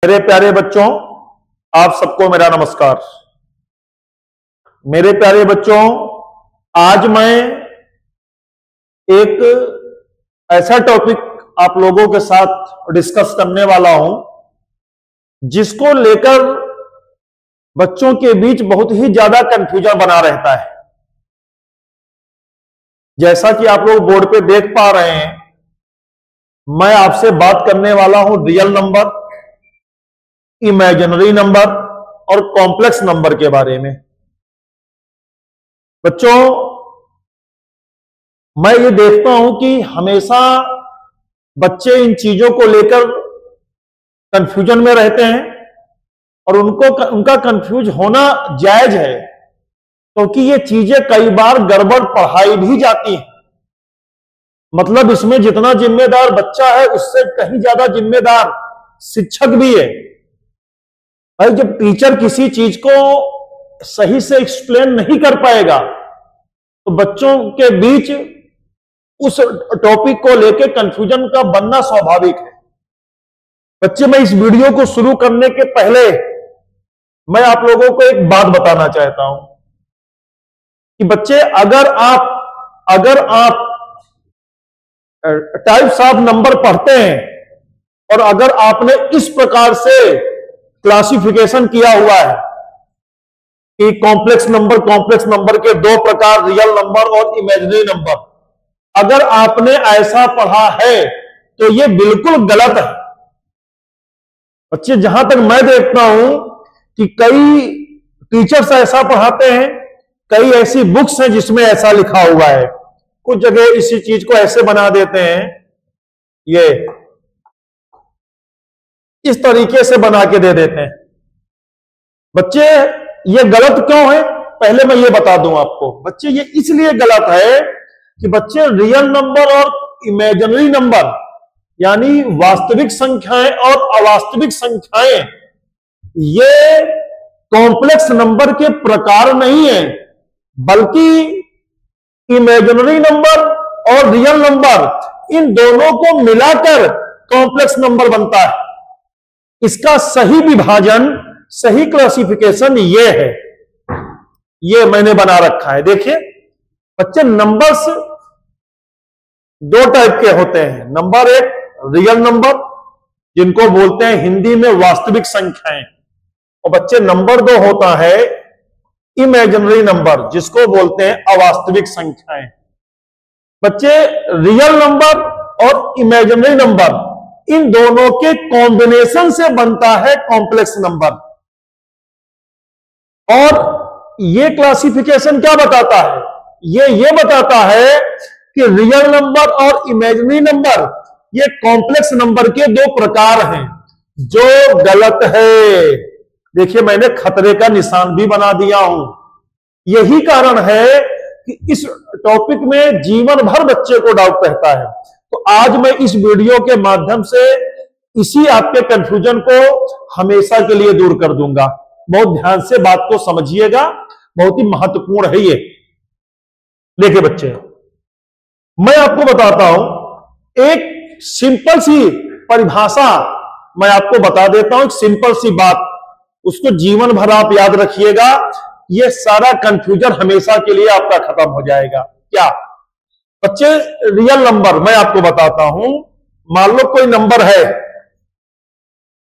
मेरे प्यारे बच्चों, आप सबको मेरा नमस्कार। मेरे प्यारे बच्चों, आज मैं एक ऐसा टॉपिक आप लोगों के साथ डिस्कस करने वाला हूं जिसको लेकर बच्चों के बीच बहुत ही ज्यादा कंफ्यूजन बना रहता है। जैसा कि आप लोग बोर्ड पे देख पा रहे हैं, मैं आपसे बात करने वाला हूं रियल नंबर, इमेजिनरी नंबर और कॉम्प्लेक्स नंबर के बारे में। बच्चों, मैं ये देखता हूं कि हमेशा बच्चे इन चीजों को लेकर कंफ्यूजन में रहते हैं और उनका कंफ्यूज होना जायज है, क्योंकि ये चीजें कई बार गड़बड़ पढ़ाई भी जाती हैं। मतलब इसमें जितना जिम्मेदार बच्चा है उससे कहीं ज्यादा जिम्मेदार शिक्षक भी है। भाई, जब टीचर किसी चीज को सही से एक्सप्लेन नहीं कर पाएगा तो बच्चों के बीच उस टॉपिक को लेकर कंफ्यूजन का बनना स्वाभाविक है। बच्चे, मैं इस वीडियो को शुरू करने के पहले मैं आप लोगों को एक बात बताना चाहता हूं कि बच्चे, अगर आप टाइप्स ऑफ नंबर पढ़ते हैं और अगर आपने इस प्रकार से क्लासिफिकेशन किया हुआ है कि कॉम्प्लेक्स नंबर के दो प्रकार, रियल नंबर और इमेजिनरी नंबर, अगर आपने ऐसा पढ़ा है तो यह बिल्कुल गलत है। बच्चे, जहां तक मैं देखता हूं कि कई टीचर्स ऐसा पढ़ाते हैं, कई ऐसी बुक्स हैं जिसमें ऐसा लिखा हुआ है। कुछ जगह इसी चीज को ऐसे बना देते हैं, ये इस तरीके से बना के दे देते हैं। बच्चे, ये गलत क्यों है, पहले मैं ये बता दूं आपको। बच्चे, ये इसलिए गलत है कि बच्चे, रियल नंबर और इमेजिनरी नंबर यानी वास्तविक संख्याएं और अवास्तविक संख्याएं, ये कॉम्प्लेक्स नंबर के प्रकार नहीं है, बल्कि इमेजिनरी नंबर और रियल नंबर, इन दोनों को मिलाकर कॉम्प्लेक्स नंबर बनता है। इसका सही विभाजन, सही क्लासिफिकेशन ये है, ये मैंने बना रखा है। देखिए बच्चे, नंबर्स दो टाइप के होते हैं। नंबर एक रियल नंबर, जिनको बोलते हैं हिंदी में वास्तविक संख्याएं, और बच्चे नंबर दो होता है इमेजिनरी नंबर, जिसको बोलते हैं अवास्तविक संख्याएं। बच्चे, रियल नंबर और इमेजिनरी नंबर, इन दोनों के कॉम्बिनेशन से बनता है कॉम्प्लेक्स नंबर। और ये क्लासिफिकेशन क्या बताता है, ये बताता है कि रियल नंबर और इमेजिनरी नंबर, ये कॉम्प्लेक्स नंबर के दो प्रकार हैं, जो गलत है। देखिए, मैंने खतरे का निशान भी बना दिया हूं। यही कारण है कि इस टॉपिक में जीवन भर बच्चे को डाउट रहता है। तो आज मैं इस वीडियो के माध्यम से इसी आपके कंफ्यूजन को हमेशा के लिए दूर कर दूंगा। बहुत ध्यान से बात को समझिएगा, बहुत ही महत्वपूर्ण है ये। देखिए बच्चे, मैं आपको बताता हूं, एक सिंपल सी परिभाषा मैं आपको बता देता हूं, एक सिंपल सी बात, उसको जीवन भर आप याद रखिएगा। ये सारा कंफ्यूजन हमेशा के लिए आपका खत्म हो जाएगा। क्या बच्चे, रियल नंबर मैं आपको बताता हूं। मान लो कोई नंबर है,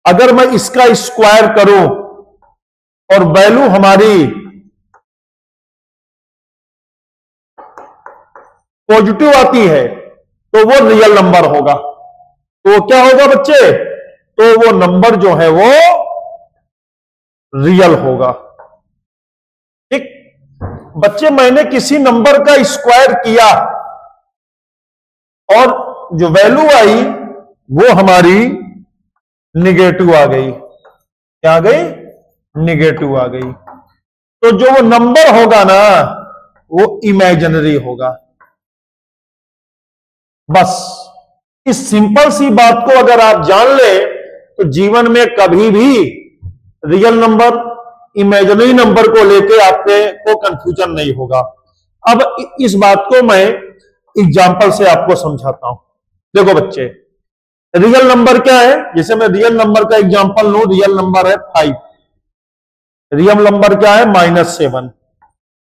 अगर मैं इसका स्क्वायर करूं और वैल्यू हमारी पॉजिटिव आती है तो वो रियल नंबर होगा। तो क्या होगा बच्चे, तो वो नंबर जो है वो रियल होगा। ठीक बच्चे, मैंने किसी नंबर का स्क्वायर किया और जो वैल्यू आई वो हमारी निगेटिव आ गई। क्या आ गई, निगेटिव आ गई। तो जो वो नंबर होगा ना, वो इमेजिनरी होगा। बस इस सिंपल सी बात को अगर आप जान ले तो जीवन में कभी भी रियल नंबर, इमेजिनरी नंबर को लेके आपको कंफ्यूजन नहीं होगा। अब इस बात को मैं एग्जाम्पल से आपको समझाता हूं। देखो बच्चे, रियल नंबर क्या है? जैसे मैं रियल नंबर का एग्जांपल लूं, रियल नंबर है 5, रियल नंबर क्या है? -7।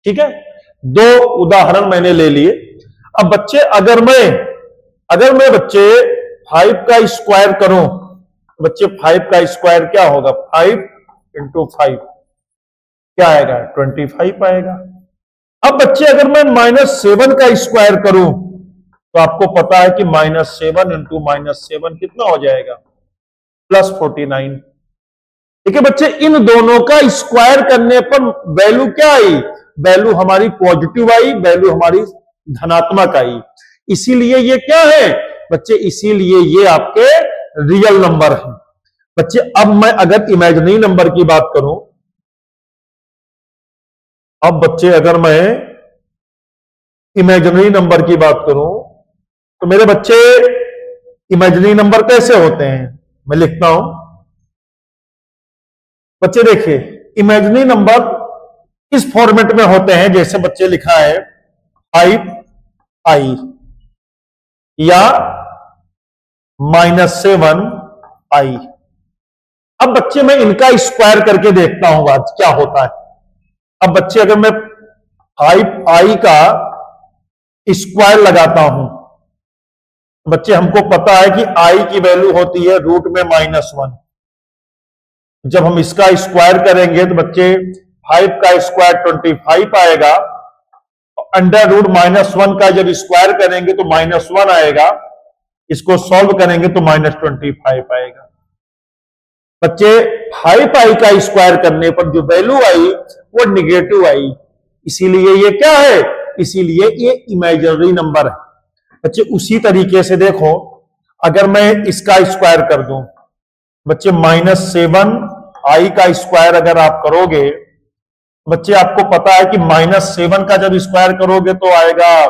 ठीक है, दो उदाहरण मैंने ले लिए। अब बच्चे अगर मैं बच्चे 5 का स्क्वायर करूं, बच्चे 5 का स्क्वायर क्या होगा? 5 × 5 क्या आएगा? 25 आएगा। अब बच्चे अगर मैं -7 का स्क्वायर करूं तो आपको पता है कि -7 × -7 कितना हो जाएगा? +49। ठीक है बच्चे, इन दोनों का स्क्वायर करने पर वैल्यू क्या आई? वैल्यू हमारी पॉजिटिव आई, वैल्यू हमारी धनात्मक आई। इसीलिए ये क्या है बच्चे? इसीलिए ये आपके रियल नंबर है। बच्चे अब मैं अगर इमेजिनरी नंबर की बात करूं, अब बच्चे अगर मैं इमेजिनरी नंबर की बात करूं तो मेरे बच्चे इमेजिनरी नंबर कैसे होते हैं? मैं लिखता हूं बच्चे, देखिए इमेजिनरी नंबर इस फॉर्मेट में होते हैं, जैसे बच्चे लिखा है 5i या -7i। अब बच्चे मैं इनका स्क्वायर करके देखता हूं आज क्या होता है। अब बच्चे अगर मैं 5i का स्क्वायर लगाता हूं, बच्चे हमको पता है कि i की वैल्यू होती है रूट में -1। जब हम इसका स्क्वायर करेंगे तो बच्चे 5 का स्क्वायर 25 आएगा, अंडर रूट -1 का जब स्क्वायर करेंगे तो -1 आएगा, इसको सॉल्व करेंगे तो -25 आएगा। बच्चे 5i का स्क्वायर करने पर जो वैल्यू आई वो निगेटिव आई, इसीलिए ये क्या है? इसीलिए ये इमेजिनरी नंबर है। बच्चे उसी तरीके से देखो, अगर मैं इसका स्क्वायर कर दूं बच्चे, -7i का स्क्वायर अगर आप करोगे बच्चे, आपको पता है कि -7 का जब स्क्वायर करोगे तो आएगा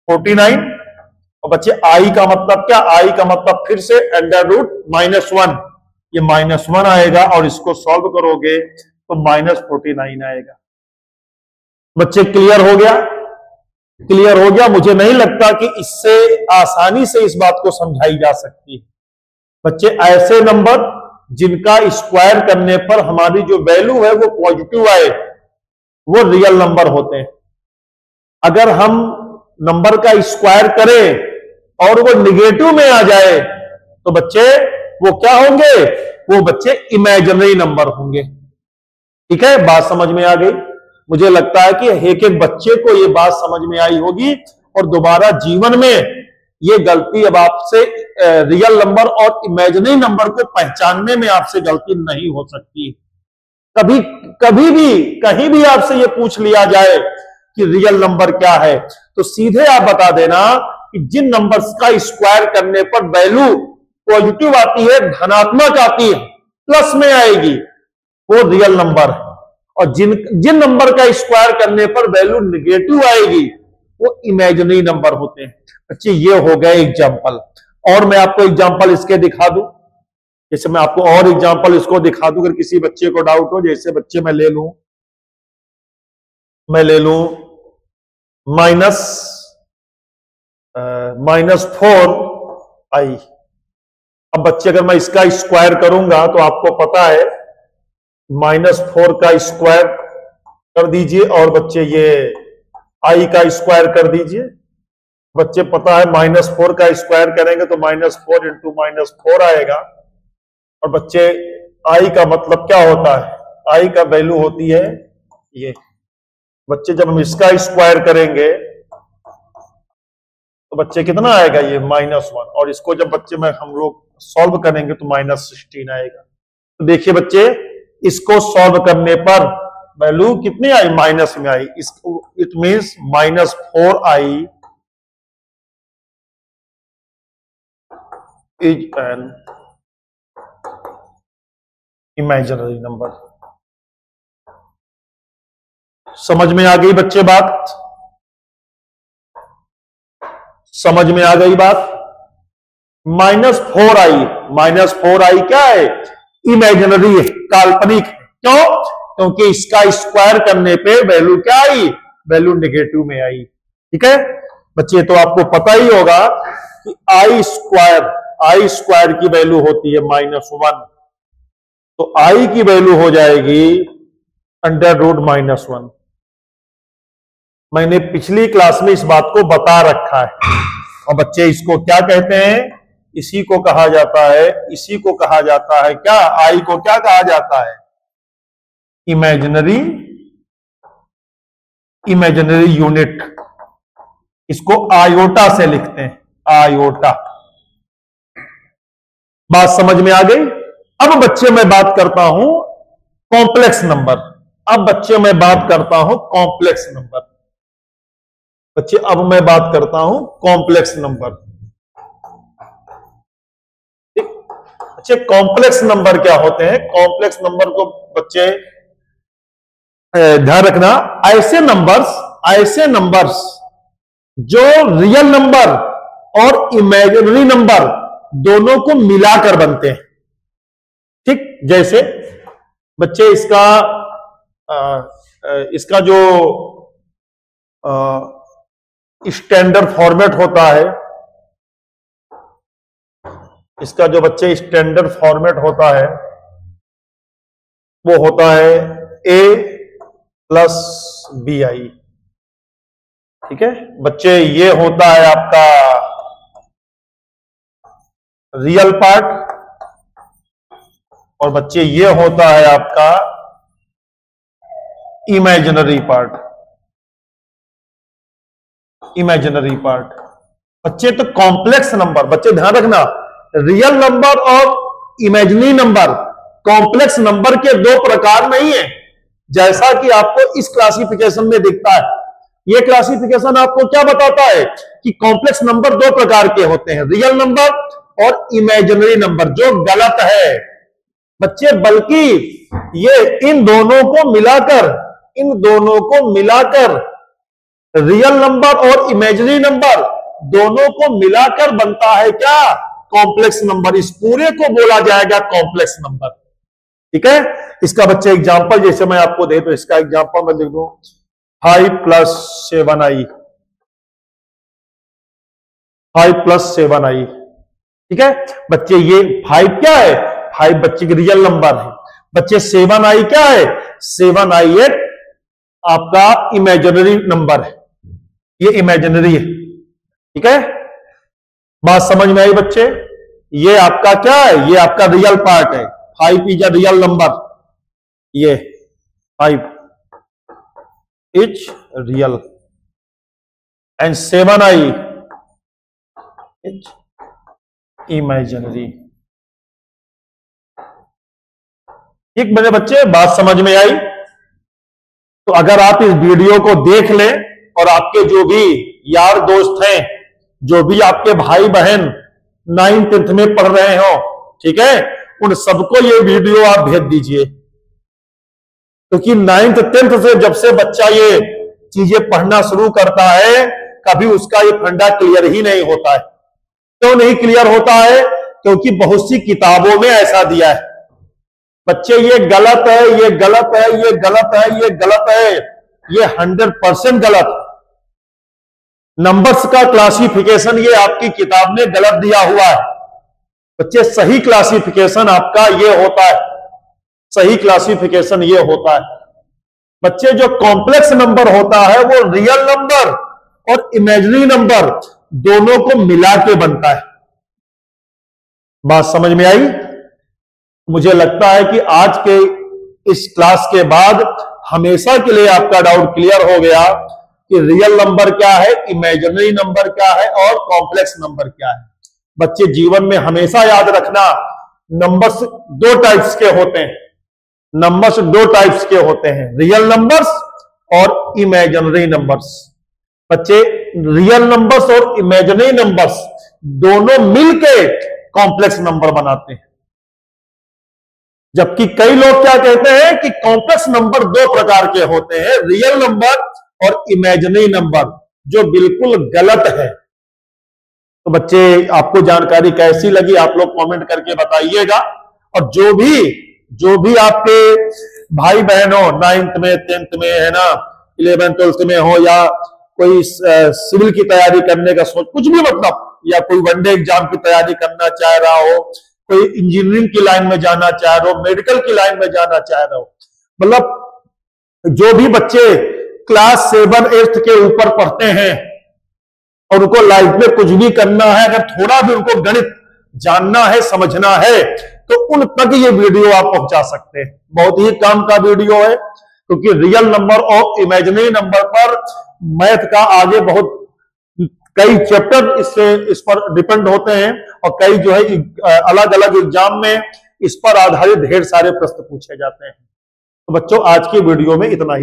49। और बच्चे i का मतलब क्या? i का मतलब फिर से अंडर रूट -1, ये -1 आएगा और इसको सॉल्व करोगे तो -49 आएगा। बच्चे क्लियर हो गया? क्लियर हो गया? मुझे नहीं लगता कि इससे आसानी से इस बात को समझाई जा सकती है। बच्चे ऐसे नंबर जिनका स्क्वायर करने पर हमारी जो वैल्यू है वो पॉजिटिव आए, वो रियल नंबर होते हैं। अगर हम नंबर का स्क्वायर करें और वो निगेटिव में आ जाए तो बच्चे वो क्या होंगे? वो बच्चे इमेजिनरी नंबर होंगे। ठीक है, बात समझ में आ गई? मुझे लगता है कि एक एक बच्चे को ये बात समझ में आई होगी और दोबारा जीवन में ये गलती अब आपसे रियल नंबर और इमेजिनरी नंबर को पहचानने में आपसे गलती नहीं हो सकती। कभी भी कहीं भी आपसे ये पूछ लिया जाए कि रियल नंबर क्या है तो सीधे आप बता देना कि जिन नंबर्स का स्क्वायर करने पर वैल्यू पॉजिटिव आती है, धनात्मक आती है, प्लस में आएगी, वो रियल नंबर है। और जिन नंबर का स्क्वायर करने पर वैल्यू निगेटिव आएगी वो इमेजिनरी नंबर होते हैं। बच्चे ये हो गए एग्जाम्पल, और मैं आपको एग्जाम्पल इसके दिखा दूं। जैसे मैं आपको और एग्जाम्पल इसको दिखा दूं, अगर किसी बच्चे को डाउट हो। जैसे बच्चे मैं ले लूं -4i। अब बच्चे अगर मैं इसका स्क्वायर करूंगा तो आपको पता है -4 का स्क्वायर कर दीजिए और बच्चे ये i का स्क्वायर कर दीजिए। बच्चे पता है -4 का स्क्वायर करेंगे तो -4 × -4 आएगा। और बच्चे i का मतलब क्या होता है? i का वैल्यू होती है ये। बच्चे जब हम इसका स्क्वायर करेंगे तो बच्चे कितना आएगा? ये -1। और इसको जब बच्चे में हम लोग सॉल्व करेंगे तो -16 आएगा। तो देखिए बच्चे, इसको सॉल्व करने पर वैल्यू कितनी आई? माइनस में आई। It means -4i is an imaginary number. समझ में आ गई बच्चे बात? समझ में आ गई बात? -4i क्या है? इमेजिनरी है, काल्पनिक है। क्यों? क्योंकि इसका स्क्वायर करने पे वैल्यू क्या आई? वैल्यू नेगेटिव में आई। ठीक है बच्चे, तो आपको पता ही होगा कि i² आई स्क्वायर की वैल्यू होती है -1, तो आई की वैल्यू हो जाएगी √-1। मैंने पिछली क्लास में इस बात को बता रखा है। और बच्चे इसको क्या कहते हैं? इसी को कहा जाता है, इसी को कहा जाता है क्या? आई को क्या कहा जाता है? Imaginary unit. इसको आयोटा से लिखते हैं, आयोटा। बात समझ में आ गई? अब बच्चे मैं बात करता हूं कॉम्प्लेक्स नंबर। अब बच्चे मैं बात करता हूं कॉम्प्लेक्स नंबर। बच्चे अब मैं बात करता हूं कॉम्प्लेक्स नंबर। बच्चे कॉम्प्लेक्स नंबर क्या होते हैं? कॉम्प्लेक्स नंबर को बच्चे ध्यान रखना, ऐसे नंबर्स जो रियल नंबर और इमेजिनरी नंबर दोनों को मिलाकर बनते हैं। ठीक, जैसे बच्चे इसका जो स्टैंडर्ड फॉर्मेट होता है, इसका जो बच्चे स्टैंडर्ड फॉर्मेट होता है वो होता है A+BI। ठीक है बच्चे, ये होता है आपका रियल पार्ट, और बच्चे ये होता है आपका इमेजिनरी पार्ट। इमेजिनरी पार्ट बच्चे, तो कॉम्प्लेक्स नंबर, बच्चे ध्यान रखना, रियल नंबर और इमेजिनरी नंबर कॉम्प्लेक्स नंबर के दो प्रकार नहीं है, जैसा कि आपको इस क्लासिफिकेशन में दिखता है। यह क्लासिफिकेशन आपको क्या बताता है कि कॉम्प्लेक्स नंबर दो प्रकार के होते हैं, रियल नंबर और इमेजिनरी नंबर, जो गलत है बच्चे। बल्कि ये इन दोनों को मिलाकर रियल नंबर और इमेजिनरी नंबर दोनों को मिलाकर बनता है क्या? Complex number. इस पूरे को बोला जाएगा कॉम्प्लेक्स नंबर। ठीक है, इसका बच्चे एग्जांपल जैसे मैं आपको दे, तो इसका एग्जांपल मैं लिख दूं 5 + 7i, 5 + 7i। ठीक है बच्चे, ये 5 क्या है? 5 बच्चे की रियल नंबर है। बच्चे 7i क्या है? 7i एक आपका इमेजिनरी नंबर है, ये इमेजिनरी है। ठीक है, बात समझ में आई बच्चे? ये आपका क्या है? ये आपका रियल पार्ट है। 5 इज अ रियल नंबर, ये 5 is real and 7i is imaginary. ठीक मेरे बच्चे, बात समझ में आई? तो अगर आप इस वीडियो को देख लें और आपके जो भी यार दोस्त हैं, जो भी आपके भाई बहन 9th 10th में पढ़ रहे हो, ठीक है, उन सबको ये वीडियो आप भेज दीजिए, क्योंकि 9th 10th से जब से बच्चा ये चीजें पढ़ना शुरू करता है, कभी उसका ये फंडा क्लियर ही नहीं होता है। क्यों नहीं क्लियर होता है? क्योंकि बहुत सी किताबों में ऐसा दिया है बच्चे, ये गलत है, ये गलत है, ये गलत है, ये गलत है, ये 100% गलत। नंबर्स का क्लासिफिकेशन ये आपकी किताब में गलत दिया हुआ है बच्चे। सही क्लासिफिकेशन आपका ये होता है, सही क्लासिफिकेशन ये होता है बच्चे। जो कॉम्प्लेक्स नंबर होता है वो रियल नंबर और इमेजिनरी नंबर दोनों को मिला के बनता है। बात समझ में आई? मुझे लगता है कि आज के इस क्लास के बाद हमेशा के लिए आपका डाउट क्लियर हो गया कि रियल नंबर क्या है, इमेजिनरी नंबर क्या है और कॉम्प्लेक्स नंबर क्या है। बच्चे जीवन में हमेशा याद रखना, नंबर्स दो टाइप्स के होते हैं, नंबर्स दो टाइप्स के होते हैं, रियल नंबर्स और इमेजिनरी नंबर्स। बच्चे, रियल नंबर्स और इमेजिनरी नंबर्स दोनों मिलके कॉम्प्लेक्स नंबर बनाते हैं। जबकि कई लोग क्या कहते हैं कि कॉम्प्लेक्स नंबर दो प्रकार के होते हैं, रियल नंबर और इमेजिनरी नंबर, जो बिल्कुल गलत है। तो बच्चे, आपको जानकारी कैसी लगी आप लोग कमेंट करके बताइएगा। और जो भी आपके भाई बहन हो 9th में 10th में है ना, 11th 12th में हो, या कोई सिविल की तैयारी करने का सोच, कुछ भी मतलब, या कोई वनडे एग्जाम की तैयारी करना चाह रहा हो, कोई इंजीनियरिंग की लाइन में जाना चाह रहा हो, मेडिकल की लाइन में जाना चाह रहा हो, मतलब जो भी बच्चे क्लास 7-8 के ऊपर पढ़ते हैं और उनको लाइफ में कुछ भी करना है, अगर थोड़ा भी उनको गणित जानना है, समझना है, तो उन तक ये वीडियो आप पहुंचा सकते हैं। बहुत ही काम का वीडियो है, क्योंकि रियल नंबर और इमेजिनरी नंबर पर मैथ का आगे बहुत कई चैप्टर इस पर डिपेंड होते हैं, और कई जो है अलग अलग एग्जाम में इस पर आधारित ढेर सारे प्रश्न पूछे जाते हैं। तो बच्चों, आज की वीडियो में इतना ही।